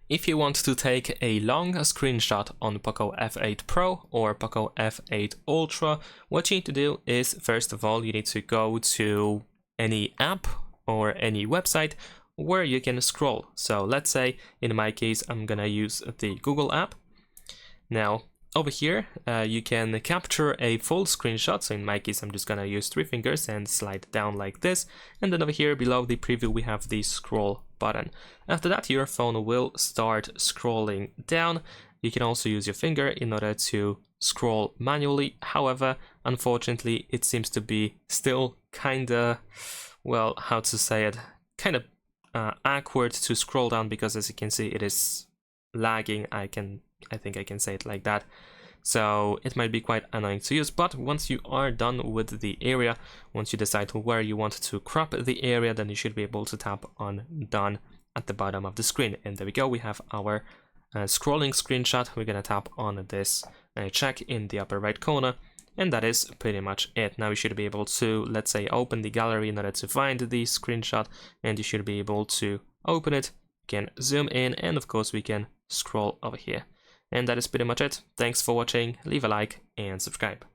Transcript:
If you want to take a long screenshot on POCO F8 Pro or POCO F8 Ultra, what you need to do is, first of all, you need to go to any app or any website where you can scroll. So let's say, in my case, I'm gonna use the Google app. Now, over here, you can capture a full screenshot. So in my case, I'm just gonna use 3 fingers and slide down like this. And then over here below the preview, we have the scroll button. After that, your phone will start scrolling down. You can also use your finger in order to scroll manually. However, unfortunately, it seems to be still kinda, well, how to say it, kind of awkward to scroll down, because as you can see, it is lagging. I think I can say it like that. So it might be quite annoying to use, but once you are done with the area, once you decide where you want to crop the area, then you should be able to tap on done at the bottom of the screen. And there we go, we have our scrolling screenshot. We're gonna tap on this check in the upper right corner, and that is pretty much it. Now you should be able to, let's say, open the gallery in order to find the screenshot, and you should be able to open it. You can zoom in, and of course we can scroll over here. And that is pretty much it. Thanks for watching, leave a like and subscribe.